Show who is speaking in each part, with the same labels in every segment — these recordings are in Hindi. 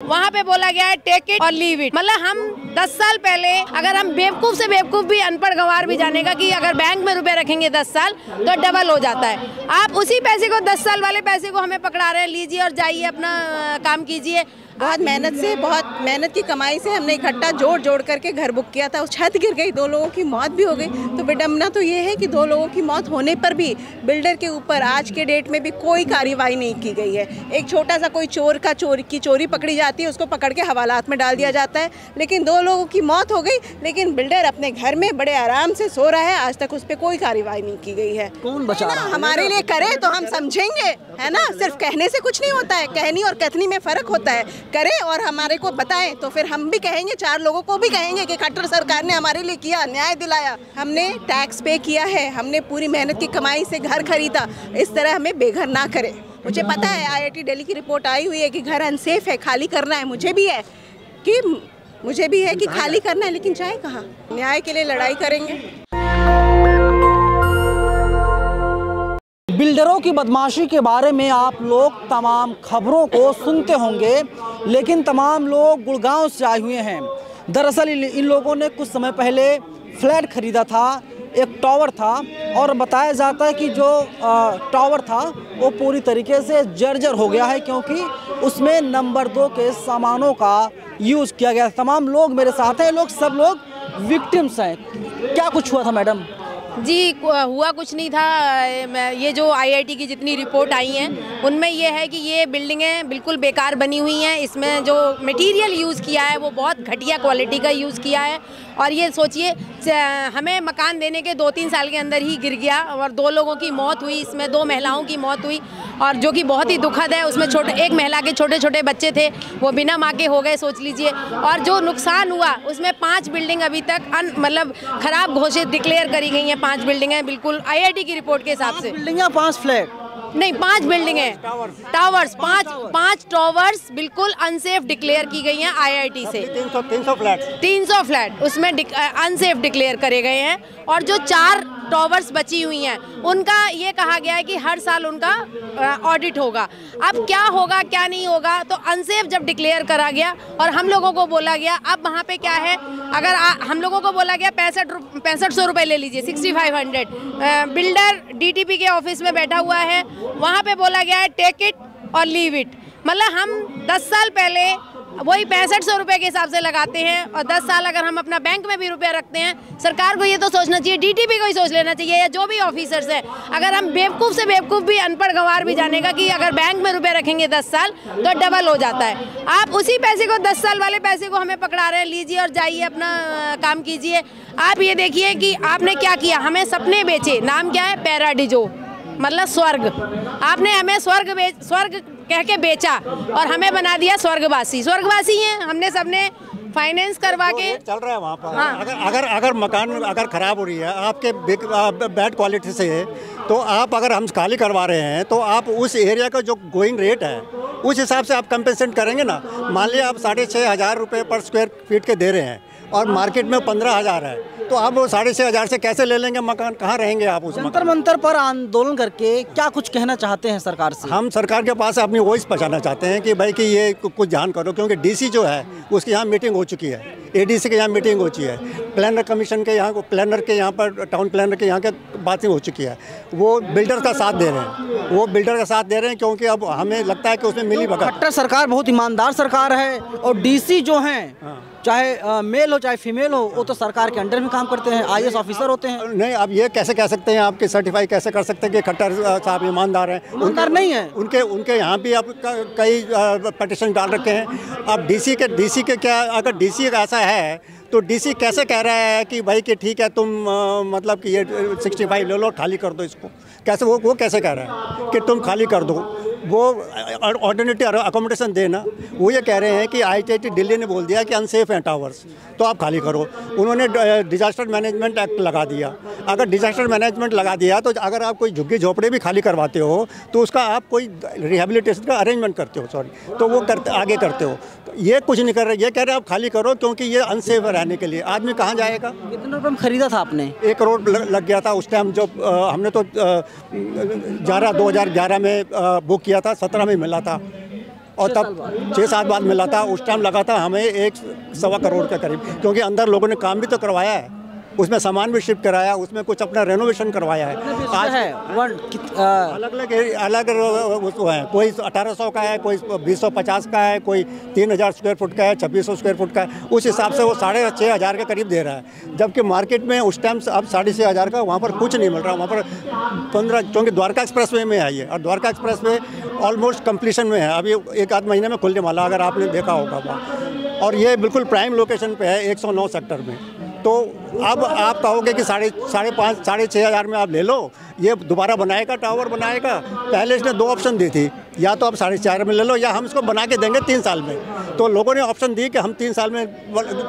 Speaker 1: वहाँ पे बोला गया है टेक इट और लीव इट। मतलब हम 10 साल पहले अगर हम बेवकूफ से बेवकूफ भी अनपढ़ गंवार भी जानेगा कि अगर बैंक में रुपए रखेंगे 10 साल तो डबल हो जाता है। आप उसी पैसे को 10 साल वाले पैसे को हमें पकड़ा रहे हैं, लीजिए और जाइए अपना काम कीजिए।
Speaker 2: बहुत मेहनत की कमाई से हमने इकट्ठा जोड़ करके घर बुक किया था। उस छत गिर गई, 2 लोगों की मौत भी हो गई। तो विडम्बना तो ये है कि 2 लोगों की मौत होने पर भी बिल्डर के ऊपर आज के डेट में भी कोई कार्रवाई नहीं की गई है। एक छोटा सा कोई चोरी पकड़ी जाती है, उसको पकड़ के हवालात में डाल दिया जाता है। लेकिन 2 लोगों की मौत हो गई, लेकिन बिल्डर अपने घर में बड़े आराम से सो रहा है। आज तक उस पर कोई कार्रवाई नहीं की गई है।
Speaker 3: कौन बचा रहा है?
Speaker 2: हमारे लिए करे तो हम समझेंगे, है ना। सिर्फ कहने से कुछ नहीं होता है, कहनी और कथनी में फर्क होता है। करें और हमारे को बताएं तो फिर हम भी कहेंगे, 4 लोगों को भी कहेंगे कि खट्टर सरकार ने हमारे लिए किया, न्याय दिलाया। हमने टैक्स पे किया है, हमने पूरी मेहनत की कमाई से घर खरीदा। इस तरह हमें बेघर ना करें। मुझे पता है IIT दिल्ली की रिपोर्ट आई हुई है कि घर अनसेफ है, खाली करना है। मुझे भी है कि खाली करना है, लेकिन जाए कहाँ? न्याय के लिए लड़ाई करेंगे।
Speaker 3: बिल्डरों की बदमाशी के बारे में आप लोग तमाम खबरों को सुनते होंगे, लेकिन तमाम लोग गुड़गांव से आए हुए हैं। दरअसल इन लोगों ने कुछ समय पहले फ्लैट खरीदा था, एक टावर था, और बताया जाता है कि जो टावर था वो पूरी तरीके से जर्जर हो गया है, क्योंकि उसमें नंबर 2 के सामानों का यूज़ किया गया। तमाम लोग मेरे साथ हैं, सब लोग विक्टिम्स हैं। क्या कुछ हुआ था मैडम?
Speaker 1: जी, हुआ कुछ नहीं था। ये जो IIT की जितनी रिपोर्ट आई हैं उनमें ये है कि ये बिल्डिंगें बिल्कुल बेकार बनी हुई हैं। इसमें जो मटेरियल यूज़ किया है वो बहुत घटिया क्वालिटी का यूज़ किया है। और ये सोचिए, हमें मकान देने के 2-3 साल के अंदर ही गिर गया और 2 लोगों की मौत हुई। इसमें 2 महिलाओं की मौत हुई, और जो कि बहुत ही दुखद है। उसमें एक महिला के छोटे छोटे बच्चे थे, वो बिना माँ के हो गए, सोच लीजिए। और जो नुकसान हुआ उसमें 5 बिल्डिंग अभी तक मतलब खराब घोषित डिक्लेयर करी गई हैं। 5 बिल्डिंगें बिल्कुल IIT की रिपोर्ट के हिसाब से।
Speaker 3: 5 बिल्डिंग या 5 फ्लैट?
Speaker 1: नहीं, 5 बिल्डिंगें, टावर्स, 5 टावर्स बिल्कुल अनसेफ डिक्लेयर की गई हैं IIT से। 300 फ्लैट उसमें अनसेफ डिक्लेयर करे गए हैं। और जो 4 टावर्स बची हुई हैं उनका ये कहा गया है कि हर साल उनका ऑडिट होगा। अब क्या होगा क्या नहीं होगा, तो अनसेफ जब डिक्लेयर करा गया और हम लोगों को बोला गया, अब वहाँ पे क्या है, अगर हम लोगों को बोला गया 6500 रुपये ले लीजिए, 6500। बिल्डर DTP के ऑफिस में बैठा हुआ है, वहाँ पे बोला गया है टेक इट और लीव इट। मतलब हम 10 साल पहले वही 6500 रुपये के हिसाब से लगाते हैं, और 10 साल अगर हम अपना बैंक में भी रुपया रखते हैं। सरकार को ये तो सोचना चाहिए, DTP को ही सोच लेना चाहिए, या जो भी ऑफिसर्स हैं। अगर हम बेवकूफ़ से बेवकूफ़ भी अनपढ़ गंवार भी जानेगा कि अगर बैंक में रुपए रखेंगे 10 साल तो डबल हो जाता है। आप उसी पैसे को 10 साल वाले पैसे को हमें पकड़ा रहे हैं, लीजिए और जाइए अपना काम कीजिए। आप ये देखिए कि आपने क्या किया, हमें सपने बेचे। नाम क्या है? पैराडिजो, मतलब स्वर्ग। आपने हमें स्वर्ग कह के बेचा और हमें बना दिया स्वर्गवासी हैं। हमने सबने फाइनेंस करवा के
Speaker 4: चल रहा है वहाँ पर। हाँ। अगर मकान अगर खराब हो रही है, आपके बैड क्वालिटी से है, तो आप अगर हम खाली करवा रहे हैं तो आप उस एरिया का जो गोइंग रेट है उस हिसाब से आप कंपेंसेट करेंगे ना। मान लिया आप 6500 रुपये पर स्क्वायर फीट के दे रहे हैं और मार्केट में 15,000 है, तो आप वो 6500 से कैसे ले लेंगे मकान? कहाँ रहेंगे आप उस
Speaker 3: जंतर मंतर पर आंदोलन करके क्या कुछ कहना चाहते हैं सरकार से?
Speaker 4: हम सरकार के पास अपनी वॉइस पहुँचाना चाहते हैं कि भाई कि ये कुछ ध्यान करो, क्योंकि DC जो है उसके यहाँ मीटिंग हो चुकी है, ADC के यहाँ मीटिंग हो चुकी है, प्लानर कमीशन के यहाँ पर टाउन प्लानर के यहाँ के बातें हो चुकी है। वो बिल्डर का साथ दे रहे हैं, क्योंकि अब हमें लगता है कि उसमें मिली भगत।
Speaker 3: खट्टर सरकार बहुत ईमानदार सरकार है, और DC जो हैं चाहे मेल हो चाहे फीमेल हो, वो तो सरकार के अंडर में काम करते हैं, IAS ऑफिसर होते हैं।
Speaker 4: नहीं, अब ये कैसे कह सकते हैं, आपके सर्टिफाई कैसे कर सकते हैं कि खट्टर साहब ईमानदार हैं?
Speaker 3: ईमानदार नहीं है।
Speaker 4: उनके यहाँ भी अब कई पटिशन डाल रखे हैं। अब DC के क्या, अगर DC ऐसा है तो DC कैसे कह रहा है कि भाई कि ठीक है तुम मतलब कि ये 65 ले लो, खाली कर दो इसको? कैसे वो कैसे कह रहा है कि तुम खाली कर दो? वो ऑल्टरनेटिव अकोमोडेशन देना। वो ये कह रहे हैं कि IIT दिल्ली ने बोल दिया कि अनसेफ हैं टावर्स, तो आप खाली करो। उन्होंने डिजास्टर मैनेजमेंट एक्ट लगा दिया। अगर डिजास्टर मैनेजमेंट लगा दिया तो अगर आप कोई झुग्गी झोपड़े भी खाली करवाते हो तो उसका आप कोई रिहेबिलिटेशन का अरेंजमेंट करते हो, तो वो आगे करते हो। ये कुछ नहीं कर रहे, ये कह रहे हैं आप खाली करो, क्योंकि ये अनसेफ है रहने के लिए। आदमी कहाँ जाएगा?
Speaker 3: कितने रुपये में खरीदा था आपने?
Speaker 4: 1 करोड़ लग गया था उस टाइम। जो हमने तो 2011 में बुक किया था, 17 में मिला था। और तब 6-7 बाद मिला था। उस टाइम लगा था हमें 1-1.25 करोड़ के करीब, क्योंकि अंदर लोगों ने काम भी तो करवाया है, उसमें सामान भी शिफ्ट कराया, उसमें कुछ अपना रेनोवेशन करवाया है। आज
Speaker 3: है
Speaker 4: अलग वो है, कोई 1800 का है, कोई 2050 का है, कोई 3000 स्क्वायर फुट का है, 2600 स्क्वायर फुट का है। उस हिसाब से वो 6500 के करीब दे रहा है, जबकि मार्केट में उस टाइम अब 6500 का वहाँ पर कुछ नहीं मिल रहा। वहाँ पर 15, क्योंकि द्वारका एक्सप्रेस वे में है ये, और Dwarka express way almost completion में है, अभी 1-8 महीने में खुलने वाला, अगर आपने देखा होगा वहाँ। और ये बिल्कुल प्राइम लोकेशन पे है 109 सेक्टर में। तो अब आप कहोगे कि 5,500-6,500 में आप ले लो, ये दोबारा बनाएगा, टावर बनाएगा। पहले इसने 2 ऑप्शन दी थी, या तो आप 4.5 में ले लो, या हम इसको बना के देंगे 3 साल में। तो लोगों ने ऑप्शन दी कि हम 3 साल में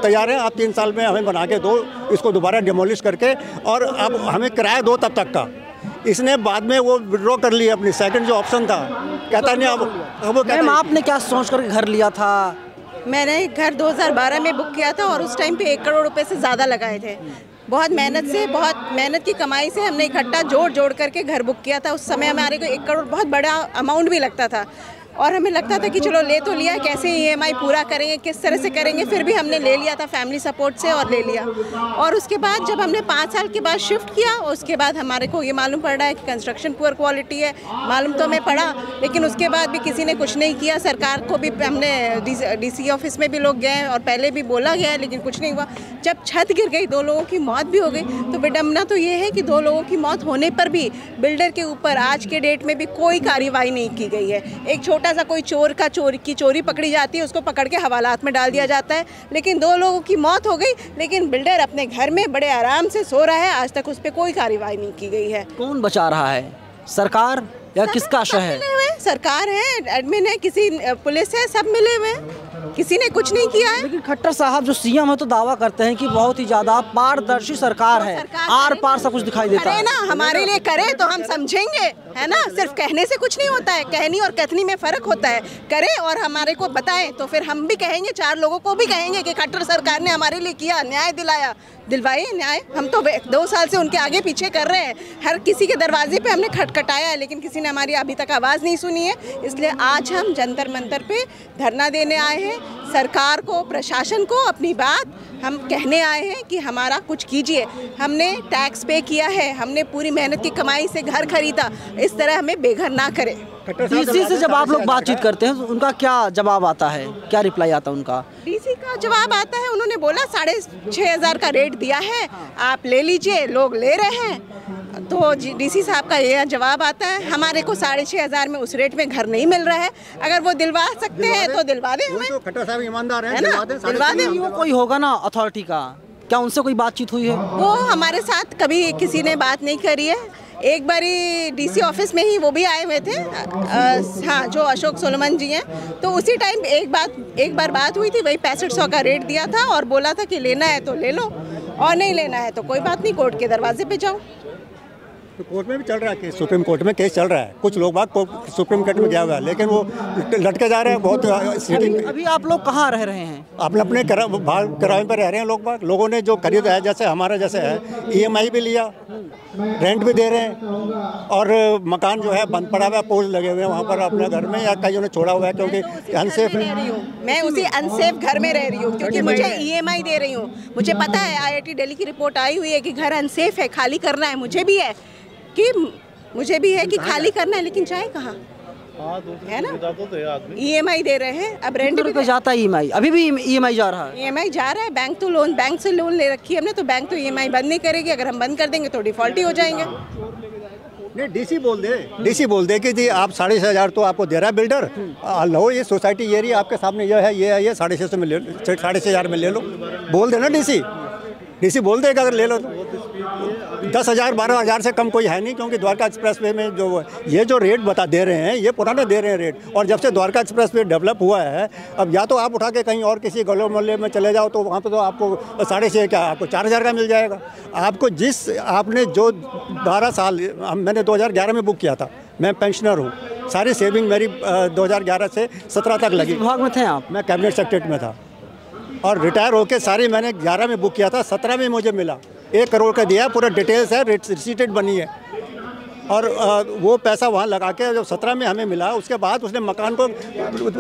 Speaker 4: तैयार हैं, आप 3 साल में हमें बना के दो इसको दोबारा डिमोलिश करके, और अब हमें किराया दो तब तक का। इसने बाद में वो विड्रॉ कर लिया अपनी सेकंड जो ऑप्शन था, कहता नहीं अब वो कहता।
Speaker 3: आपने क्या सोच कर घर लिया था?
Speaker 2: मैंने घर 2012 में बुक किया था और उस टाइम पे 1 करोड़ रुपए से ज़्यादा लगाए थे। बहुत मेहनत की कमाई से हमने इकट्ठा जोड़ करके घर बुक किया था। उस समय हमारे को 1 करोड़ बहुत बड़ा अमाउंट भी लगता था, और हमें लगता था कि चलो ले तो लिया, कैसे EMI पूरा करेंगे, किस तरह से करेंगे। फिर भी हमने ले लिया था फैमिली सपोर्ट से, और ले लिया। और उसके बाद जब हमने 5 साल के बाद शिफ्ट किया, उसके बाद हमारे को ये मालूम पड़ रहा है कि कंस्ट्रक्शन पुअर क्वालिटी है। मालूम तो हमें पड़ा, लेकिन उसके बाद भी किसी ने कुछ नहीं किया। सरकार को भी हमने DC ऑफिस में भी लोग गए और पहले भी बोला गया है, लेकिन कुछ नहीं हुआ। जब छत गिर गई, 2 लोगों की मौत भी हो गई, तो विडम्बना तो ये है कि 2 लोगों की मौत होने पर भी बिल्डर के ऊपर आज के डेट में भी कोई कार्रवाई नहीं की गई है। एक छोटा सा कोई चोरी पकड़ी जाती है, उसको पकड़ के हवालात में डाल दिया जाता है। लेकिन 2 लोगों की मौत हो गई, लेकिन बिल्डर अपने घर में बड़े आराम से सो रहा है, आज तक उस पर कोई कार्रवाई नहीं की गई है।
Speaker 3: कौन बचा रहा है, सरकार या किसका आशा है?
Speaker 2: सरकार है, एडमिन है, किसी पुलिस है, सब मिले हुए हैं, किसी ने कुछ नहीं किया है।
Speaker 3: लेकिन खट्टर साहब जो CM है तो दावा करते हैं कि बहुत ही ज्यादा पारदर्शी सरकार है, आर पार सब कुछ दिखाई देता है
Speaker 2: ना। हमारे लिए करे तो हम समझेंगे, है ना। सिर्फ कहने से कुछ नहीं होता है, कहनी और कथनी में फर्क होता है। करे और हमारे को बताएं तो फिर हम भी कहेंगे, 4 लोगों को भी कहेंगे कि खट्टर सरकार ने हमारे लिए किया, न्याय दिलवाए न्याय। हम तो 2 साल से उनके आगे पीछे कर रहे हैं, हर किसी के दरवाजे पे हमने खटखटाया है, लेकिन किसी ने हमारी अभी तक आवाज़ नहीं सुनी है। इसलिए आज हम जंतर मंतर पे धरना देने आए हैं। सरकार को, प्रशासन को अपनी बात हम कहने आए हैं कि हमारा कुछ कीजिए। हमने टैक्स पे किया है, हमने पूरी मेहनत की कमाई से घर खरीदा, इस तरह हमें बेघर ना करें।
Speaker 3: DC से जब आप लोग बातचीत करते हैं तो उनका क्या जवाब आता है, क्या रिप्लाई आता है उनका?
Speaker 2: DC का जवाब आता है, उन्होंने बोला 6,500 का रेट दिया है, आप ले लीजिए, लोग ले रहे हैं। तो DC साहब का ये जवाब आता है, हमारे को 6,500 में उस रेट में घर नहीं मिल रहा है। अगर वो दिलवा सकते हैं तो दिलवा दें हमें।
Speaker 4: तो खट्टर साहब ईमानदार हैं,
Speaker 2: दिलवा दें।
Speaker 3: वो कोई होगा ना अथॉरिटी का, क्या उनसे कोई बातचीत हुई है?
Speaker 2: वो हमारे साथ कभी किसी ने बात नहीं करी है। एक बारी DC ऑफिस में ही वो भी आए हुए थे, हाँ, जो अशोक सोलोमन जी हैं। तो उसी टाइम एक बार बात हुई थी, वही 6500 का रेट दिया था और बोला था कि लेना है तो ले लो, और नहीं लेना है तो कोई बात नहीं, कोर्ट के दरवाजे पे जाओ।
Speaker 4: तो कोर्ट में भी चल रहा है केस, सुप्रीम कोर्ट में केस चल रहा है। कुछ लोग बाग सुप्रीम कोर्ट में गया हुआ है, लेकिन वो लटके जा रहे हैं बहुत।
Speaker 3: अभी आप लोग कहाँ रह रहे हैं?
Speaker 4: अपने किराए पर रह रहे हैं लोग बाग। लोगों ने जो खरीदा है, जैसे हमारा जैसे है, EMI भी लिया, रेंट भी दे रहे हैं, और मकान जो है बंद पड़ा हुआ है, पोल लगे हुए हैं वहाँ पर अपने घर में, या कईयों ने छोड़ा हुआ है क्योंकि अनसेफ है।
Speaker 2: मैं उसी अनसेफ घर में रह रही हूँ क्योंकि मुझे EMI दे रही हूँ। मुझे पता है, IIT दिल्ली की रिपोर्ट आई हुई है कि घर अनसेफ है, खाली करना है। मुझे भी है कि खाली करना है, लेकिन जाए कहाँ, है ना। EMI दे रहे हैं, अब रेंट
Speaker 3: भी जाता है EMI, अभी भी EMI जा रहा है।
Speaker 2: EMI जा रहा है। बैंक से लोन ले रखी है हमने, तो बैंक तो EMI बंद नहीं करेगी। अगर हम बंद कर देंगे तो डिफॉल्ट ही हो जाएंगे।
Speaker 4: नहीं, DC बोल दे कि जी आप 6,500 तो आपको दे रहा है बिल्डर, लो ये सोसाइटी ये रही आपके सामने, ये है 6,600 में ले, 6,500 में ले लो, बोल देना। DC बोल देगा अगर ले लो तो। 10,000 12,000 से कम कोई है नहीं, क्योंकि द्वारका एक्सप्रेस वे में जो रेट दे रहे हैं, ये पुराना दे रहे हैं रेट। और जब से द्वारका एक्सप्रेस वे डेवलप हुआ है, अब या तो आप उठा के कहीं और किसी गले मोहल्ले में चले जाओ, तो वहाँ पे तो आपको 6,500 क्या, आपको 4,000 का मिल जाएगा। आपको आपने जो 12 साल, मैंने 2011 में बुक किया था, मैं पेंशनर हूँ, सारी सेविंग मेरी 2011 से 17 तक लगी।
Speaker 3: विभाग में थे आप?
Speaker 4: मैं कैबिनेट सेक्रेटरी में था, और रिटायर होके सारी मैंने 11 में बुक किया था, 17 में मुझे मिला। 1 करोड़ का दिया, पूरा डिटेल्स है, रिसीटेड बनी है। और वो पैसा वहाँ लगा के जब 17 में हमें मिला, उसके बाद उसने मकान को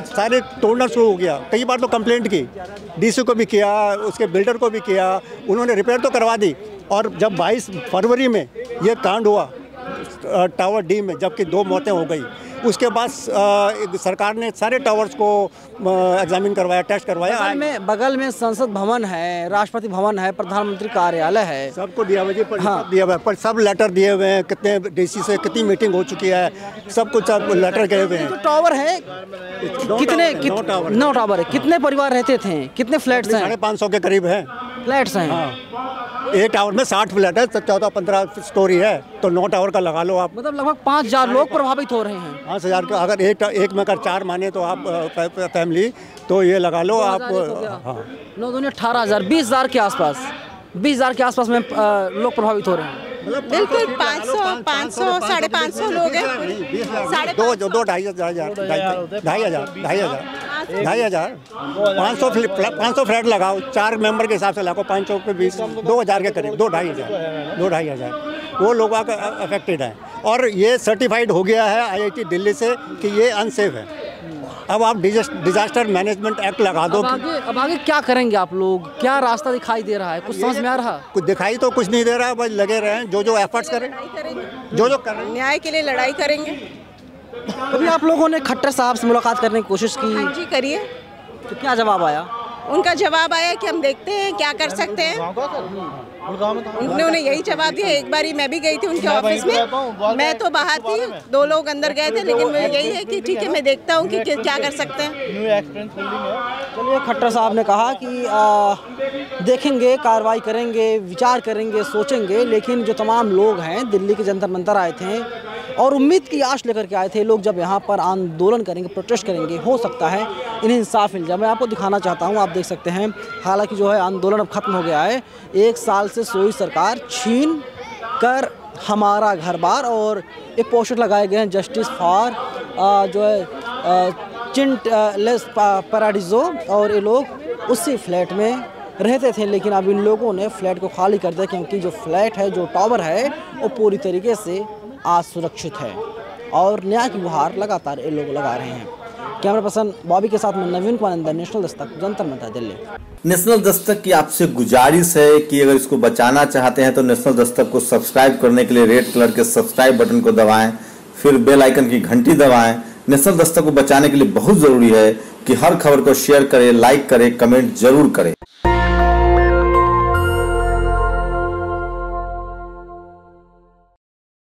Speaker 4: सारे तोड़ना शुरू हो गया। कई बार तो कंप्लेंट की, डीसी को भी किया, उसके बिल्डर को भी किया, उन्होंने रिपेयर तो करवा दी। और जब 22 फरवरी में ये कांड हुआ टावर डी में, जबकि 2 मौतें हो गई, उसके बाद सरकार ने सारे टावर्स को एग्जामिन करवाया, टेस्ट करवाया।
Speaker 3: बगल में संसद भवन है, राष्ट्रपति भवन है, प्रधानमंत्री कार्यालय है,
Speaker 4: सबको दिया हुआ जी, दिया हुआ है, पर सब लेटर दिए हुए हैं, कितने डीसी से कितनी मीटिंग हो चुकी है, सब कुछ सब लेटर गए हुए हैं।
Speaker 3: तो टावर है कितने? 9 टावर है। कितने परिवार रहते थे? कितने फ्लैट्स हैं?
Speaker 4: 550 के करीब है
Speaker 3: फ्लैट्स हैं।
Speaker 4: हाँ, एक टावर में 60 फ्लैट है, 14-15 स्टोरी है, तो 9 टावर का लगा लो आप।
Speaker 3: मतलब लगभग 5000 लोग प्रभावित हो रहे हैं।
Speaker 4: 5000 का अगर एक में अगर 4 माने तो आप फैमिली, तो ये लगा लो आप। हाँ,
Speaker 3: 9 दूनी 18,000, 20,000 के आसपास, 20,000 के आसपास में लोग प्रभावित हो रहे हैं।
Speaker 2: बिल्कुल 500, 550 लोग हैं।
Speaker 4: 500 फ्लैट लगाओ, 4 मेंबर के हिसाब से लगाओ, 500 के 20, 2000 के करीब, 2-2,500 वो लोग अफेक्टेड हैं। और ये सर्टिफाइड हो गया है IIT दिल्ली से कि ये अनसेफ है। अब आप डिजास्टर मैनेजमेंट एक्ट लगा दो।
Speaker 3: अब आगे क्या करेंगे आप लोग? क्या रास्ता दिखाई दे रहा है? कुछ समझ में आ रहा?
Speaker 4: कुछ दिखाई तो कुछ नहीं दे रहा, बस लगे रहे हैं, जो एफर्ट्स करें, जो कर रहे हैं,
Speaker 2: न्याय के लिए लड़ाई करेंगे।
Speaker 3: कभी आप लोगों ने खट्टर साहब से मुलाकात करने की कोशिश की?
Speaker 2: हाँ जी, करिए।
Speaker 3: तो क्या जवाब आया?
Speaker 2: उनका जवाब आया कि हम देखते हैं क्या कर सकते हैं। उन्होंने यही जवाब दिया। एक बारी मैं भी गई थी उनके ऑफिस में, मैं तो बाहर थी, 2 लोग अंदर गए थे, लेकिन मुझे यही है कि ठीक है, मैं देखता हूँ कि क्या कर सकते हैं।
Speaker 3: चलिए, खट्टर साहब ने कहा कि देखेंगे, कार्रवाई करेंगे, विचार करेंगे, सोचेंगे, लेकिन जो तमाम लोग हैं दिल्ली के जंतर मंतर आए थे और उम्मीद की आश लेकर के आए थे, लोग जब यहाँ पर आंदोलन करेंगे, प्रोटेस्ट करेंगे, हो सकता है इन्हें इंसाफ मिल जाए। मैं आपको दिखाना चाहता हूँ, आप देख सकते हैं, हालांकि जो है आंदोलन अब खत्म हो गया है। 1 साल से सोई सरकार छीन कर हमारा घर बार, और एक पोस्टर लगाए गए हैं जस्टिस फॉर जो है चिंट लेस पैराडिजो, और ये लोग उसी फ्लैट में रहते थे। लेकिन अब इन लोगों ने फ्लैट को खाली कर दिया, क्योंकि जो फ्लैट है, जो टावर है, वो पूरी तरीके से असुरक्षित है और न्याय की गुहार लगातार ये लोग लगा रहे हैं। कैमरा पर्सन बॉबी के साथ में नवीन कुमार, नेशनल दस्तक, जंतर मंतर, दिल्ली।
Speaker 5: नेशनल दस्तक की आपसे गुजारिश है कि अगर इसको बचाना चाहते हैं तो नेशनल दस्तक को सब्सक्राइब करने के लिए रेड कलर के सब्सक्राइब बटन को दबाएं, फिर बेल आइकन की घंटी दबाएं। नेशनल दस्तक को बचाने के लिए बहुत जरूरी है कि हर खबर को शेयर करें, लाइक करें, कमेंट जरूर करें।